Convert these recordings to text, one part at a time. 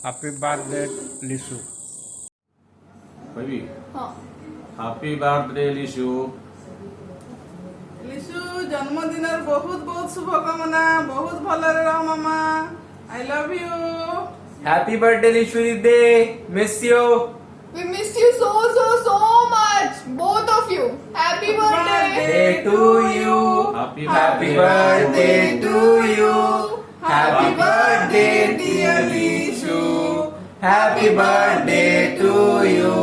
Happy birthday, Lisu. କହିବି ହଁ happy birthday ଲିସୁ। লিচু জন্মদিনের বহুত বহুত শুভকামনা বহুত ভালরে রহ মামা I love you Happy birthday, Lishu Dide. Miss you. We missed you so much, both of you. Happy birthday. Day to you. Happy birthday to you. Happy birthday, dear Lishu. Happy birthday to you.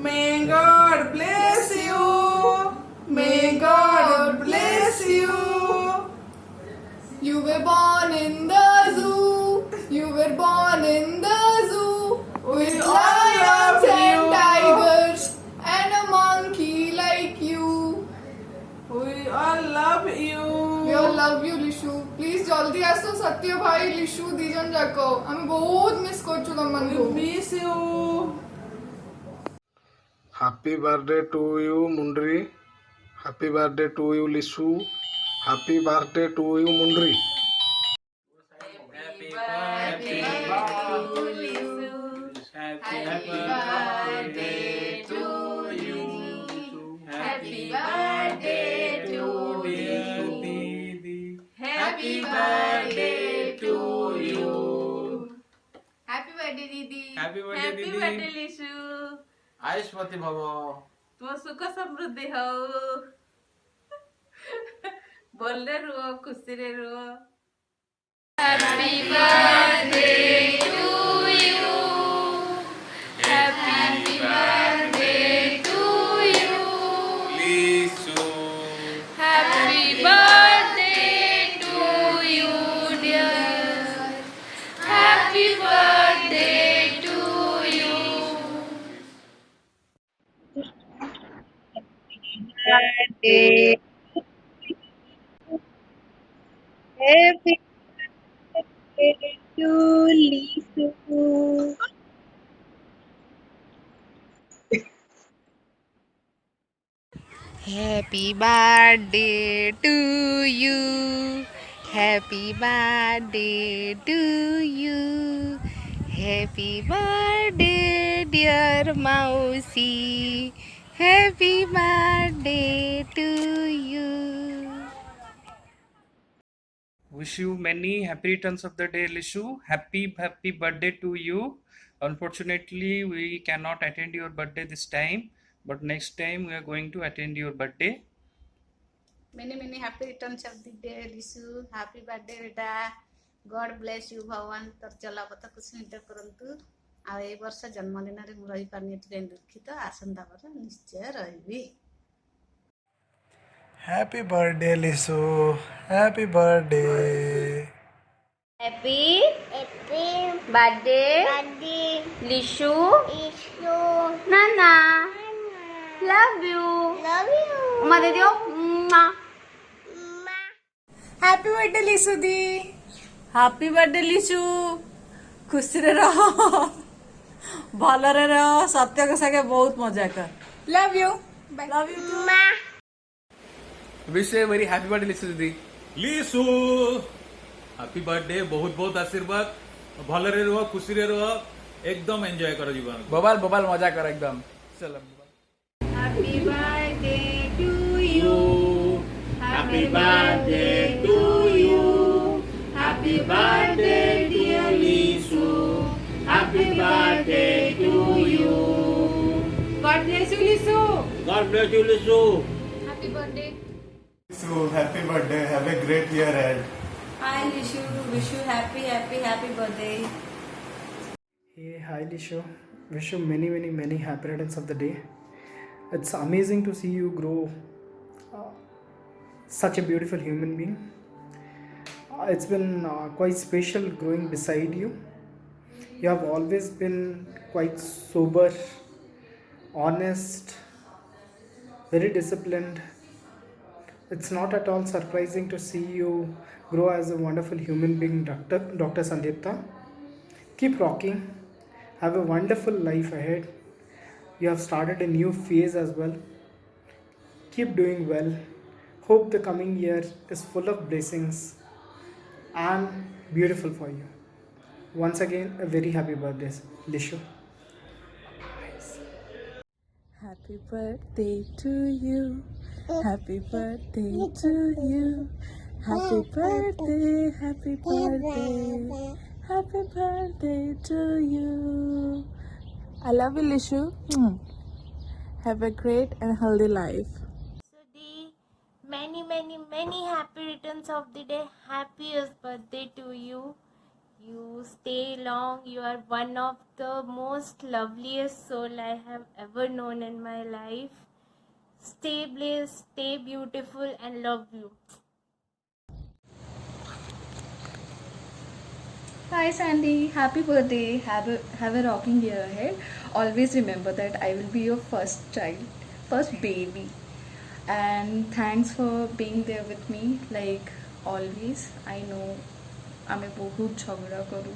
May God bless you may God bless you You were born in the zoo. You were born in the zoo. With all lions love and you. tigers and a monkey like you. We all love you We all love you, Lishu. Please জলদি আসো সত্য ভাই লিশু দুজন যাকো আমি বহুত miss করছো তোমাকে miss you Happy birthday to you, Mundri. Happy birthday to you, Lisu. Happy birthday to you, Mundri. Happy birthday দিদি Happy birthday, happy Didi. Birthday Lishu আয়ুষ্মতি ভব। তোমার সুখ সমৃদ্ধি হও বললে রুহ খুশিরে রুহ happy birthday to you happy birthday to you Lishu. Happy birthday to you dear happy birthday to you birthday. Happy birthday to Lisu. Happy birthday to you. Happy birthday to you. Happy birthday, dear Mausi. Happy birthday to you. Wish you many happy returns of the day, Lisu. Happy birthday to you. Unfortunately, we cannot attend your birthday this time, but next time we are going to attend your birthday. many happy returns of the day Lisu. Happy birthday बेटा God bless you भगवान तोर चला पता कुछ metre करंतु आ ए वर्ष जन्मदिन रे मु रही पानी ट्रेन दुखित आसंता बर निश्चय रहिबी Happy birthday, Lisu. Happy birthday. Happy birthday, Lishu. Nana. Love you. Uma de Dios. Happy birthday Lishu দি হ্যাপি বার্থডে লিচু খুশিরে রহ ভলরে রহ সত্যক সাথে বহুত মজা কর love you love you too Wish you a very happy birthday, Lishu Didi. Lishu happy birthday ବହୁତ ବହୁତ ଆଶୀର୍ବାଦ ଭଲରେ ରୁହ ଖୁସିରେ ରୁହ ଏକଦମ ଏନ୍ଜୟ କର ଜୀବନ बबाल बबाल मजा कर एकदम। चलो। Happy birthday to you. Happy birthday to you. Happy birthday dear Lisu. Happy birthday to you. God bless you লিচু God bless you Lisu. Happy birthday So happy birthday. Have a great year ahead. Hi Lishu, wish you happy birthday. Hey, hi Lishu. Wish you many happy returns of the day. It's amazing to see you grow such a beautiful human being. It's been quite special growing beside you. You have always been quite sober, honest, very disciplined. It's not at all surprising to see you grow as a wonderful human being, Dr. Sandipta. Keep rocking. Have a wonderful life ahead. You have started a new phase as well. Keep doing well. Hope the coming year is full of blessings and beautiful for you. Once again, a very happy birthday, Lishu. Happy birthday to you. Happy birthday to you. Happy birthday, happy birthday. Happy birthday to you. I love you, Lishu. Have a great and healthy life. So the many happy returns of the day. Happiest birthday to you. You stay long. You are one of the most loveliest soul I have ever known in my life. Stay blessed, stay beautiful, and love you. Hi Sandy, happy birthday. Have a rocking year ahead. Always remember that I will be your first child, first baby. And thanks for being there with me like always. I know আমি বহুত ঝগড়া কरू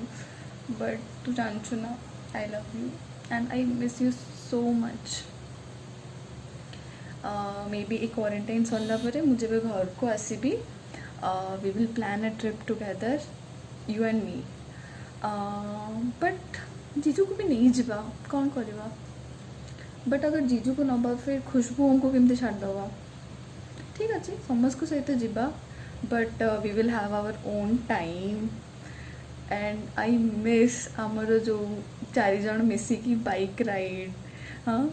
but तू জানছো না I love you and I miss you so much. Maybe a quarantine सरला ପରେ ମୁଁ ଯେବେ ଘରକୁ ଆସିବି we will plan a trip together, you and me. But जीजू को भी नहीं ଯିବା କ'ଣ କରିବା बट अगर जीजू को नबा फिर खुशबू को केमती छाड़दवा ठीक अच्छे समस्त सहित ଯିବା but we will have our own time and I miss आमर जो 4 जन मिसिकी बाइक राइड हाँ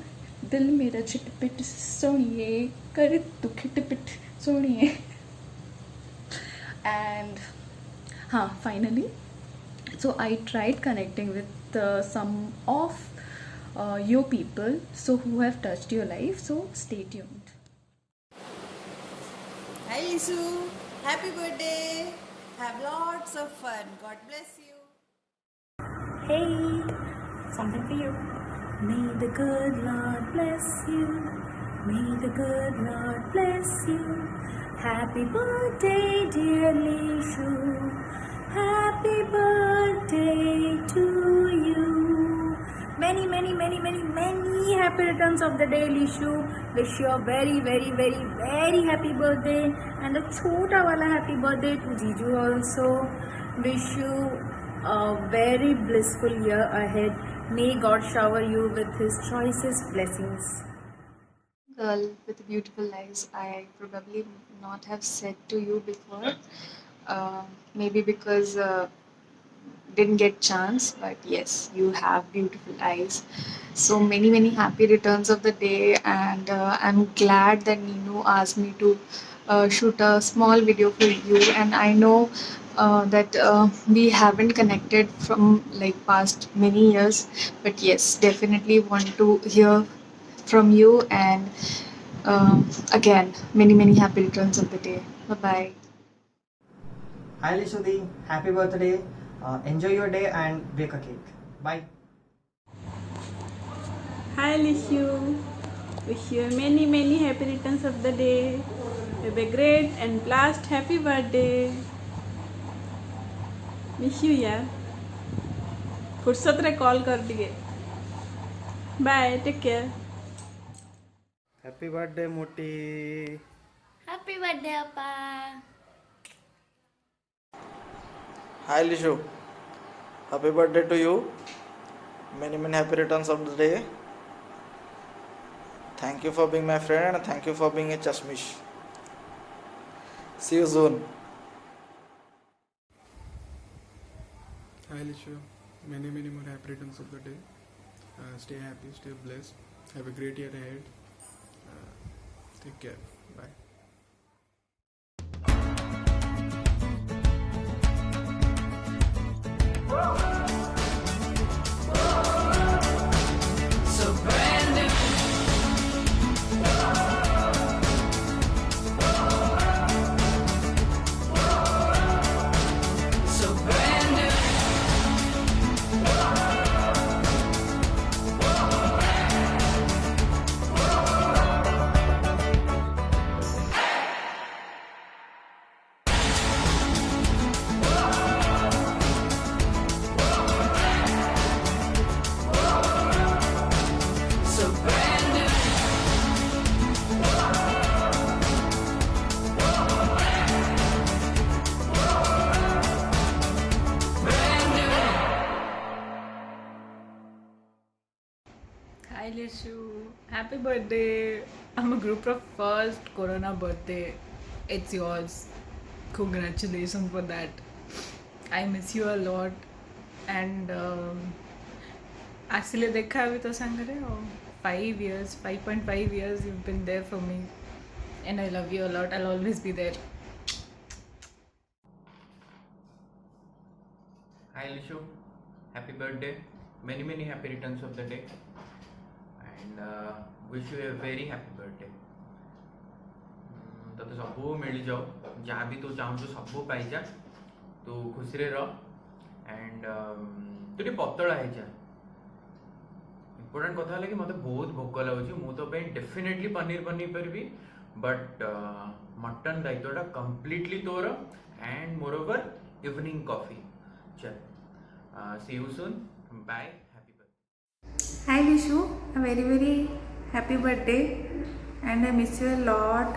दिल मेरा छिटपिट सुनिए करे तू खिटपिट सुनिए एंड हाँ finally so I tried connecting with some of your people so who have touched your life, so stay tuned. Hi Lisu, happy birthday. Have lots of fun. God bless you. Hey, something for you. May the good Lord bless you. May the good Lord bless you. Happy birthday, dear Lishu. Happy birthday to you. Many happy returns of the day, Lishu. Wish you a very happy birthday and a chota wala happy birthday to Jiju also. Wish you a very blissful year ahead. May God shower you with His choicest blessings. Girl with beautiful eyes, I probably not have said to you before. Maybe because didn't get chance, but yes, you have beautiful eyes. So many happy returns of the day, and I'm glad that Ninu asked me to shoot a small video for you. And I know that we haven't connected from like past many years, but yes, definitely want to hear from you. And again, many happy returns of the day. Bye bye. Hi Lishudi, happy birthday. Enjoy your day and bake a cake. Bye. Hi Lishu, wish you many happy returns of the day. Have a great and blessed happy birthday. Miss you यार. फुर्सत रे call कर दिए. Bye, take care. Happy birthday, Moti. Happy birthday, Appa. Hi Lishu, happy birthday to you. Many happy returns of the day. Thank you for being my friend and thank you for being a chashmish. See you soon. Hi Lishu, many more happy returns of the day. Stay happy, stay blessed. Have a great year ahead. Take care. Bye. Lishu. Happy birthday. I'm a group of first Corona birthday. It's yours. Congratulations for that. I miss you a lot. And actually, देखा अभी तो संगरे 5 years, 5.5 years you've been there for me. And I love you a lot. I'll always be there. Hi Lishu, happy birthday. Many happy returns of the day. And wish you a very happy birthday. तोते सबू मिल जाओ जहाँ भी तू चाहूँ सबू पाई जा तू खुशी रे रह एंड तू पतला है जा इम्पोर्टेंट कथा है कि मत बहुत भोक लगुच मु तो डेफिनेटली पनीर बनी पारि बट मटन दायित्वटा कंप्लीटली तोर and moreover evening coffee चल see you soon bye happy birthday Hi Lishu, a very happy birthday and I miss you a lot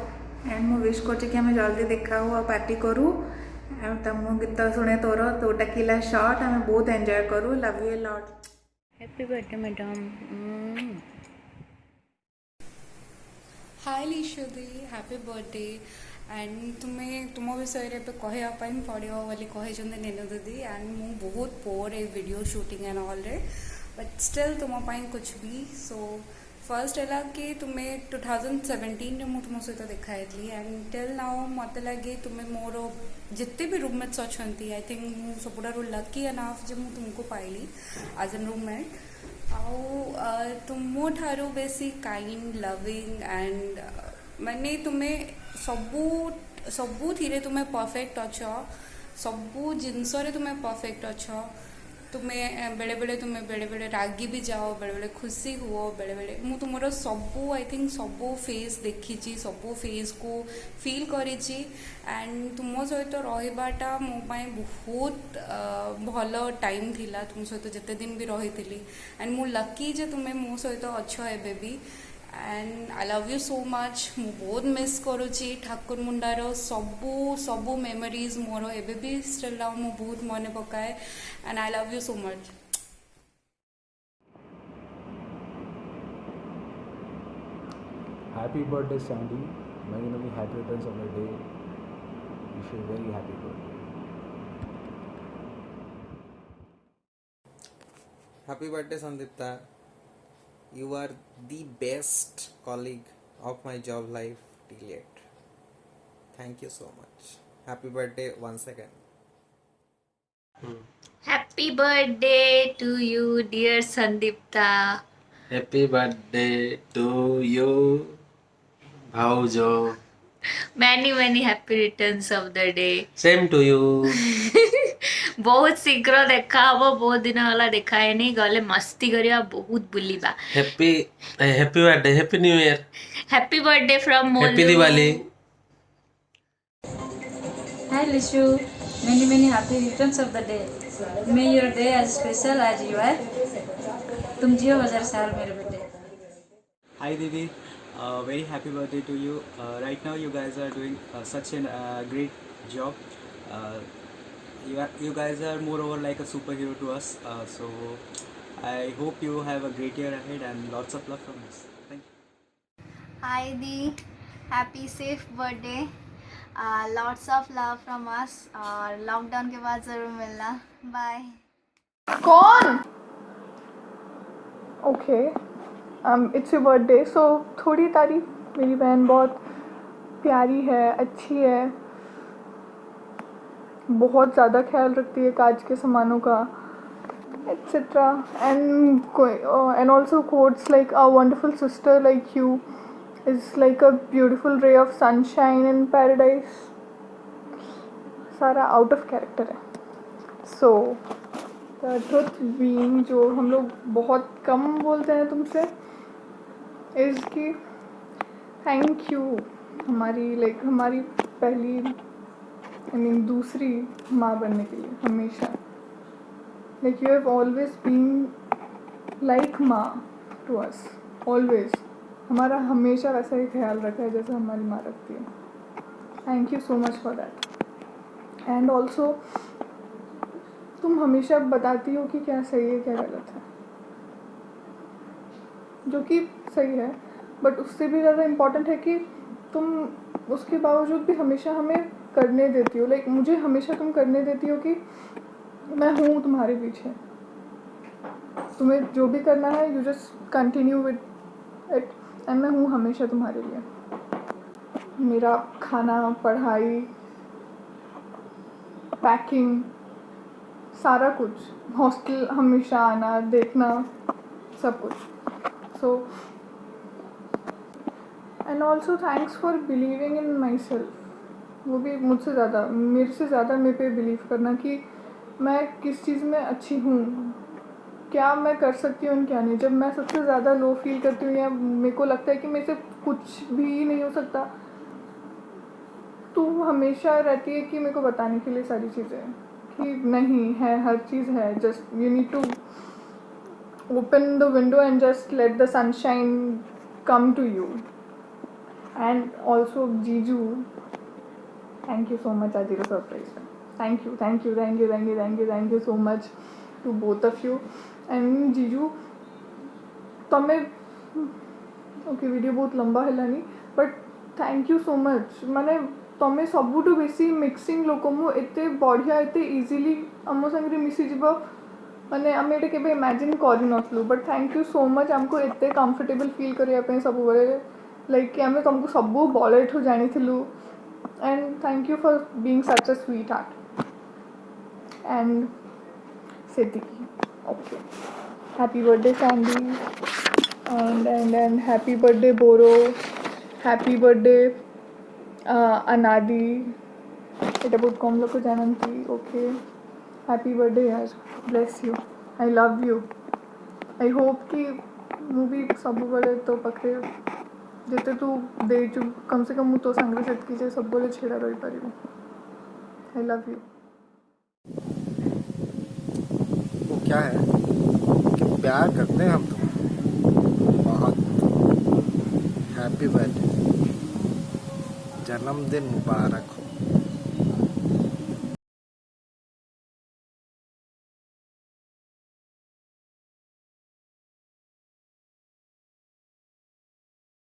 and ମୁଁ wish କରୁଛି कि ଆମେ ଜଲ୍ଦି ଦେଖା ହଉ ଆଉ ପାର୍ଟି କରୁ ଆଉ ତମ ଗୀତ ଶୁଣେ ତୋର ତୋ ଡାକିଲା ଶର୍ଟ ଆମେ ବହୁତ ଏନ୍ଜୟ କରୁ love you a lot happy birthday madam hi लिशुदी हैप्पी बर्थडे एंड तुम्हें तुम विषय रे कहवाई पड़ो बोली कही नीनू दीदी एंड मु बहुत पोर ए वीडियो शूटिंग एंड ऑल रे बट स्टिल तुम कुछ भी सो फर्स्ट है कि तुम्हें 2017 में तुम सहित देखाई एंड टिल नाउ मत लगे तुम्हें मोर जिते भी रूममेट्स अच्छा आई थिंक मु सब लकी एनाफ जो तुमको पाइली एज एन रूममेट आउ तुम ठारू बेसी काइंड लविंग एंड माने तुम्हें सबू थीरे तुम्हें परफेक्ट अच्छ सबू जिनस तुम्हें परफेक्ट अच्छ तुम्हें बेले बेले रागी भी जाओ बेले बेले खुशी हुओ बेले बेले मु तुमर सबू आई थिंक सबू फेस देखी सबू फेस को फील करी एंड तुम सहित रहीबाटा मो पाए बहुत भल टाइम थिला तुम सहित जिते दिन भी रही थी एंड मु लकी जे तुम्हें मो सहित अच्छ एबे भी and I love you so much मु बहुत मिस करुच्ची ठाकुर मुंडार सबू मेमोरीज मोर एबे भी स्टिल नाउ मु बहुत मन पकाए and I love you so much Happy birthday Sandy, many happy returns of the day. Wish you a very happy birthday. Happy birthday Sandipta. You are the best colleague of my job life till yet. Thank you so much. Happy birthday once again. Happy birthday to you, dear Sandipta. Happy birthday to you, Bhaujo. Many happy returns of the day. Same to you. बहुत शीघ्र देखा हम बहुत दिन होला देखा है नहीं गले मस्ती करिया बहुत बुलिबा Happy birthday, happy new year. Happy birthday from Molu Happy Diwali. Hi Lishu, many happy returns of the day. May your day as special as you are. तुम जियो 1000 साल मेरे बेटे. Hi Didi, very happy birthday to you. Right now you guys are doing such a great job. You guys are moreover like a superhero to us. So I hope you have a great year ahead and lots of love from us. Thank you. Hi Dee, happy safe birthday. Lots of love from us और lockdown के बाद ज़रूर मिलना. Bye. कौन? Okay it's your birthday so थोड़ी तारीफ मेरी बहन बहुत प्यारी है अच्छी है बहुत ज़्यादा ख्याल रखती है काज के सामानों का etcetera and also quotes like a wonderful sister like you is like a beautiful ray of sunshine in paradise सारा आउट ऑफ कैरेक्टर है सो द ट्रुथ बीइंग जो हम लोग बहुत कम बोलते हैं तुमसे इज़ कि थैंक यू हमारी पहली आई मीन दूसरी माँ बनने के लिए हमेशा like you have always been like माँ टू अस ऑलवेज हमारा हमेशा वैसा ही ख्याल रखा है जैसा हमारी माँ रखती है thank you so much for that and also तुम हमेशा बताती हो कि क्या सही है क्या गलत है जो कि सही है, बट उससे भी ज़्यादा इम्पॉर्टेंट है कि तुम उसके बावजूद भी हमेशा हमें करने देती हो, लाइक मुझे हमेशा तुम करने देती हो कि मैं हूँ तुम्हारे पीछे, तुम्हें जो भी करना है you just continue with it, and मैं हूँ हमेशा तुम्हारे लिए। मेरा खाना, पढ़ाई, पैकिंग, सारा कुछ, हॉस्टल हमेशा आना, देखना, सब कुछ। So and also thanks for believing in my self, वो भी मुझसे ज़्यादा, मेरे से ज़्यादा मेरे पे बिलीव करना कि मैं किस चीज़ में अच्छी हूँ, क्या मैं कर सकती हूँ, क्या नहीं। जब मैं सबसे ज़्यादा लो फील करती हूँ या मेरे को लगता है कि मेरे से कुछ भी नहीं हो सकता, तो हमेशा रहती है कि मेरे को बताने के लिए सारी चीज़ें कि नहीं है, हर चीज़ है, just you need to open the window and just let the sunshine come to you. And also जीजू, थैंक यू सो मच आज सरप्राइज में, thank you thank you thank you thank you thank you thank you so much to both of you. And जीजू तमें okay video बहुत लंबा हेलानी, but thank you so much, माने तमें सबुठु बेसी मिक्सिंग लोक मु एते बढ़िया एते इजिली आम संगे मिसी जीव, माने आम एटा केबे इमेजिन करनथलु, but thank you so much आमको एते कंफर्टेबल फील करिया पे सब बेले, लाइक कि आम तुमको सब बड़ेठू जानिथिलु, and thank you for being such a sweetheart. And सेतिकी okay, happy birthday Sandy, and happy birthday Boro, happy birthday Anadi, এটা बहुत कम लोग जानती। ओके, हैप्पी बर्थडे यार, bless you, I love you. I hope कि मुझे सब बेले तो पाखे जिते तू देचु कम से कम तो सांगे से सब बेले छेड़ा रही पारि। आई लव यू। वो क्या है कि प्यार करते हैं हम तुम बहुत। हैप्पी बर्थडे, जन्मदिन मुबारक हो।